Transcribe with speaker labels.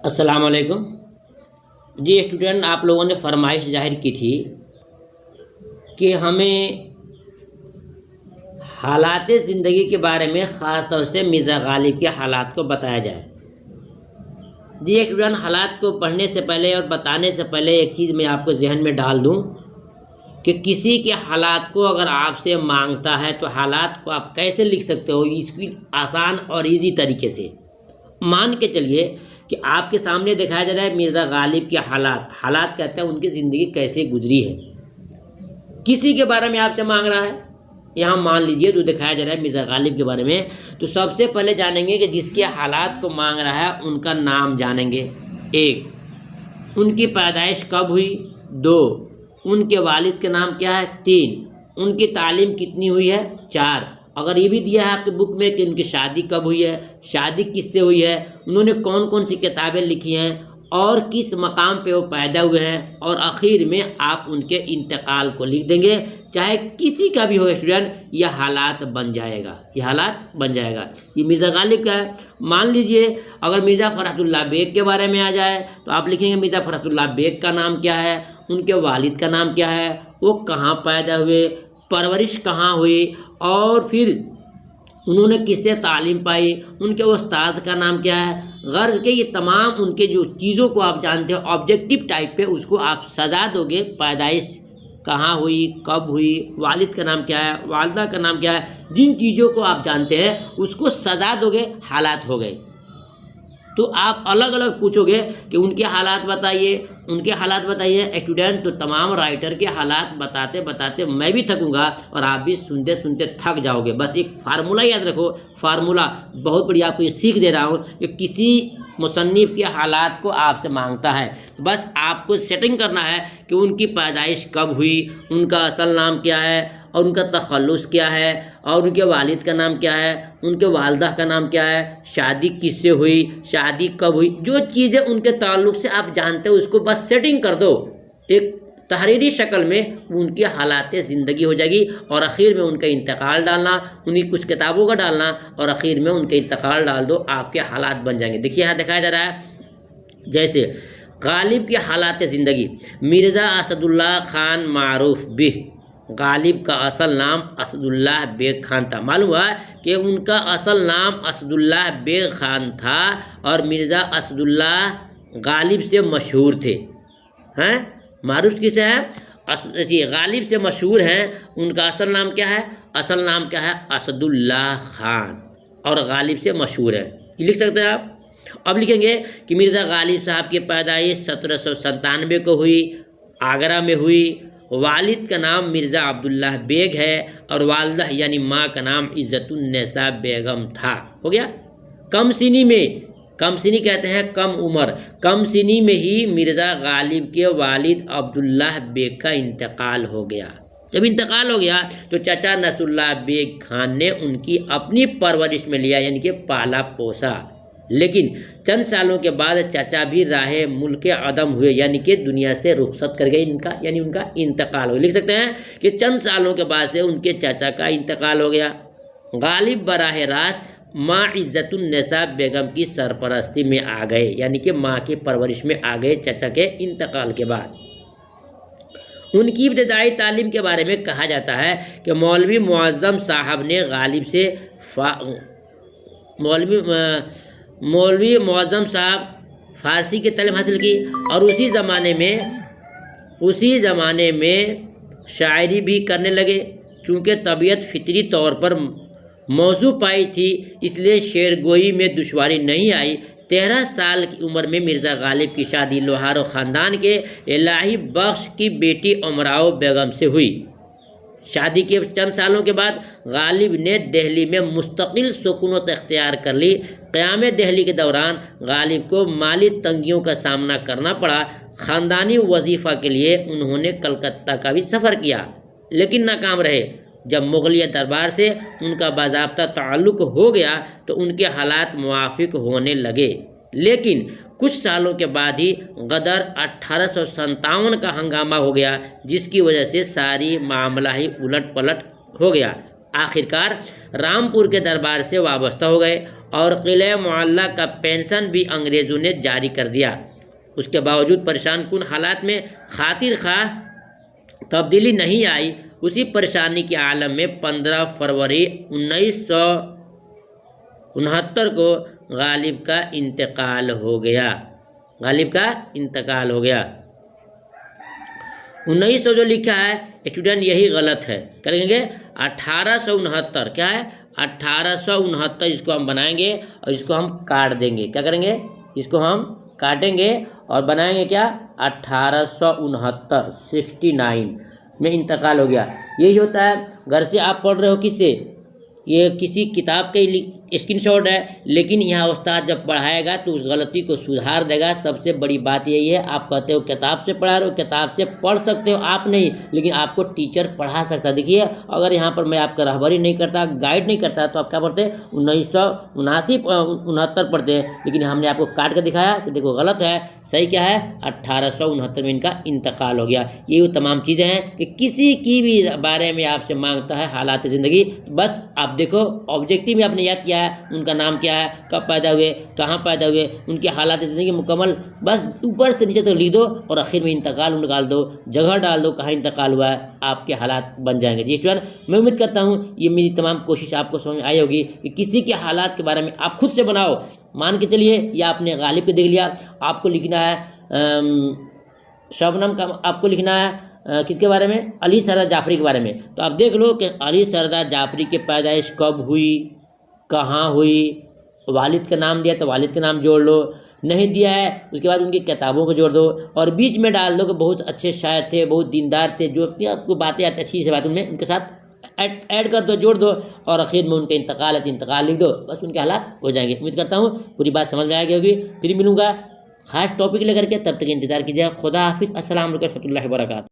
Speaker 1: السلام علیکم جی اسٹوڈنٹ، آپ لوگوں نے فرمائش ظاہر کی تھی کہ ہمیں حالات زندگی کے بارے میں خاص طور سے مرزا غالب کے حالات کو بتایا جائے۔ جی اسٹوڈنٹ، حالات کو پڑھنے سے پہلے اور بتانے سے پہلے ایک چیز میں آپ کو ذہن میں ڈال دوں کہ کسی کے حالات کو اگر آپ سے مانگتا ہے تو حالات کو آپ کیسے لکھ سکتے ہو، اس کی آسان اور ایزی طریقے سے۔ مان کے چلیے کہ آپ کے سامنے دکھایا جا رہا ہے مرزا غالب کے حالات کہتے ہیں ان کی زندگی کیسے گزری ہے، کسی کے بارے میں آپ سے مانگ رہا ہے۔ یہاں مان لیجئے جو دکھایا جا رہا ہے مرزا غالب کے بارے میں، تو سب سے پہلے جانیں گے کہ جس کے حالات کو مانگ رہا ہے ان کا نام جانیں گے۔ 1، ان کی پیدائش کب ہوئی۔ 2، ان کے والد کا نام کیا ہے۔ 3، ان کی تعلیم کتنی ہوئی ہے۔ 4، اگر یہ بھی دیا ہے آپ کے بک میں کہ ان کی شادی کب ہوئی ہے، شادی کس سے ہوئی ہے، انہوں نے کون کون سی کتابیں لکھی ہیں اور کس مقام پہ وہ پیدا ہوئے ہیں، اور آخر میں آپ ان کے انتقال کو لکھ دیں گے۔ چاہے کسی کا بھی ہو اسٹوڈنٹ، یہ حالات بن جائے گا، یہ حالات بن جائے گا۔ یہ مرزا غالب کا ہے۔ مان لیجئے اگر مرزا فرحت اللہ بیگ کے بارے میں آ جائے تو آپ لکھیں گے مرزا فرحت اللہ بیگ کا نام کیا ہے، ان کے والد کا نام کیا ہے، وہ کہاں پیدا ہوئے، پرورش کہاں ہوئی، اور پھر انہوں نے کس سے تعلیم پائی، ان کے استاد کا نام کیا ہے۔ غرض کہ یہ تمام ان کے جو چیزوں کو آپ جانتے ہیں آبجیکٹیو ٹائپ پہ، اس کو آپ سزا دو گے۔ پیدائش کہاں ہوئی، کب ہوئی، والد کا نام کیا ہے، والدہ کا نام کیا ہے، جن چیزوں کو آپ جانتے ہیں اس کو سزا دو گے، حالات ہو گئے۔ تو آپ الگ الگ پوچھو گے کہ ان کے حالات بتائیے، ان کے حالات بتائیے اسٹوڈنٹ، تو تمام رائٹر کے حالات بتاتے بتاتے میں بھی تھکوں گا اور آپ بھی سنتے سنتے تھک جاؤ گے۔ بس ایک فارمولہ یاد رکھو، فارمولہ بہت بڑی آپ کو یہ سیکھ دے رہا ہوں کہ کسی مصنف کے حالات کو آپ سے مانگتا ہے، بس آپ کو سیٹنگ کرنا ہے کہ ان کی پیدائش کب ہوئی، ان کا اصل نام کیا ہے اور ان کا تخلص کیا ہے، اور ان کے والد کا نام کیا ہے، ان کے والدہ کا نام کیا ہے، شادی کس سے ہوئی، شادی کب ہوئی، جو چیزیں ان کے تعلق سے آپ جانتے ہو اس کو بس سیٹنگ کر دو ایک تحریری شکل میں، ان کی حالات زندگی ہو جائے گی، اور اخیر میں ان کا انتقال ڈالنا، انہیں کچھ کتابوں کا ڈالنا، اور اخیر میں ان کا انتقال ڈال دو، آپ کے حالات بن جائیں گے۔ دیکھیے یہاں دکھایا جا رہا ہے جیسے غالب کی حالات زندگی۔ مرزا اسد اللہ خان معروف بہ، غالب کا اصل نام اسد اللہ بیگ خان تھا۔ معلوم ہوا کہ ان کا اصل نام اسد اللہ بیگ خان تھا اور مرزا اسد اللہ غالب سے مشہور تھے۔ ہیں معروف کس ہے؟ غالب سے مشہور ہیں۔ ان کا اصل نام کیا ہے؟ اصل نام کیا ہے؟ اسد اللہ خان، اور غالب سے مشہور ہے۔ یہ لکھ سکتے ہیں آپ۔ اب لکھیں گے کہ مرزا غالب صاحب کی پیدائش 1797 کو ہوئی، آگرہ میں ہوئی۔ والد کا نام مرزا عبداللہ بیگ ہے اور والدہ یعنی ماں کا نام عزت النساء بیگم تھا۔ ہو گیا۔ کم سنی میں، کم سنی کہتے ہیں کم عمر، کم سنی میں ہی مرزا غالب کے والد عبداللہ بیگ کا انتقال ہو گیا۔ جب انتقال ہو گیا تو چچا نصر اللہ بیگ خان نے ان کی اپنی پرورش میں لیا، یعنی کہ پالا پوسا۔ لیکن چند سالوں کے بعد چچا بھی راہ ملک عدم ہوئے، یعنی کہ دنیا سے رخصت کر گئے، ان کا انتقال ہو گیا۔ لکھ سکتے ہیں کہ چند سالوں کے بعد سے ان کے چچا کا انتقال ہو گیا۔ غالب براہ راست ماں عزت النساء بیگم کی سرپرستی میں آ گئے، یعنی کہ ماں کی پرورش میں آ گئے چچا کے انتقال کے بعد۔ ان کی ابتدائی تعلیم کے بارے میں کہا جاتا ہے کہ مولوی معظم صاحب نے غالب سے مولوی معظم صاحب فارسی کی تعلیم حاصل کی، اور اسی زمانے میں شاعری بھی کرنے لگے۔ چونکہ طبیعت فطری طور پر موزوں پائی تھی، اس لیے شعر گوئی میں دشواری نہیں آئی۔ 13 سال کی عمر میں مرزا غالب کی شادی لوہارو خاندان کے الہی بخش کی بیٹی امراؤ بیگم سے ہوئی۔ شادی کے چند سالوں کے بعد غالب نے دہلی میں مستقل سکونت اختیار کر لی۔ قیام دہلی کے دوران غالب کو مالی تنگیوں کا سامنا کرنا پڑا۔ خاندانی وظیفہ کے لیے انہوں نے کلکتہ کا بھی سفر کیا لیکن ناکام رہے۔ جب مغلیہ دربار سے ان کا باضابطہ تعلق ہو گیا تو ان کے حالات موافق ہونے لگے، لیکن کچھ سالوں کے بعد ہی غدر 1857 کا ہنگامہ ہو گیا، جس کی وجہ سے ساری معاملہ ہی الٹ پلٹ ہو گیا۔ آخرکار رامپور کے دربار سے وابستہ ہو گئے اور قلعہ معلیٰ کا پینشن بھی انگریزوں نے جاری کر دیا۔ اس کے باوجود پریشان کن حالات میں خاطر خواہ تبدیلی نہیں آئی۔ اسی پریشانی کے عالم میں 15 فروری 1969 کو غالب کا انتقال ہو گیا۔ 1900 جو لکھا ہے اسٹوڈنٹ یہی غلط ہے، کیا لکھیں گے 1869، کیا ہے 1869، اس کو ہم بنائیں گے اور اس کو ہم کاٹ دیں گے، کیا کریں گے اس کو ہم کاٹیں گے اور بنائیں گے کیا 1869 69 میں انتقال ہو گیا۔ یہی ہوتا ہے، گھر سے آپ پڑھ رہے ہو کس سے، یہ کسی کتاب کا اسکرین شاٹ ہے، لیکن یہاں استاد جب پڑھائے گا تو اس غلطی کو سدھار دے گا۔ سب سے بڑی بات یہی ہے، آپ کہتے ہو کتاب سے پڑھا رہے ہو، کتاب سے پڑھ سکتے ہو آپ نہیں، لیکن آپ کو ٹیچر پڑھا سکتا ہے۔ دیکھیے اگر یہاں پر میں آپ کا رہبری نہیں کرتا، گائیڈ نہیں کرتا، تو آپ کیا پڑھتے 1969 پڑھتے ہیں، لیکن ہم نے آپ کو کاٹ کے دکھایا کہ دیکھو غلط ہے، صحیح کیا ہے 1869 میں ان کا انتقال ہو گیا۔ یہ وہ تمام چیزیں ہیں کہ کسی کی بھی بارے میں آپ سے مانگتا ہے حالات زندگی، بس آپ دیکھو آبجیکٹیو میں آپ نے یاد کیا ہے، ان کا نام کیا ہے، کب پیدا ہوئے، کہاں پیدا ہوئے، ان کے حالات زندگی مکمل بس اوپر سے نیچے تک لکھ دو اور آخر میں انتقال نکال دو، جگہ ڈال دو کہاں انتقال ہوا ہے، آپ کے حالات بن جائیں گے۔ جی اسٹوڈنٹ میں امید کرتا ہوں یہ میری تمام کوشش آپ کو سمجھ آئی ہوگی کہ کسی کے حالات کے بارے میں آپ خود سے بناؤ۔ مان کے چلیے یا آپ نے غالب کو دیکھ لیا، آپ کو لکھنا ہے شبنم کا، آپ کو لکھنا ہے کس کے بارے میں، علی سردار جعفری کے بارے میں، تو آپ دیکھ لو کہ علی سردار جعفری کی پیدائش کب ہوئی، کہاں ہوئی، والد کا نام دیا تو والد کا نام جوڑ لو، نہیں دیا ہے اس کے بعد ان کی کتابوں کو جوڑ دو اور بیچ میں ڈال دو کہ بہت اچھے شاعر تھے، بہت دیندار تھے، جو اپنی آپ کو باتیں آتی اچھی سے بات ان کے ساتھ ایڈ کر دو، جوڑ دو اور آخر میں ان کا انتقال ہے تو انتقال لکھ دو، بس ان کے حالات ہو جائیں گے۔ امید کرتا ہوں پوری بات سمجھ میں آ گئی ہوگی، پھر ملوں گا خاص ٹاپک لے کر کے، تب تک انتظار کیجیے۔ خدا حافظ، السلام علیکم و رحمۃ اللہ وبرکاتہ۔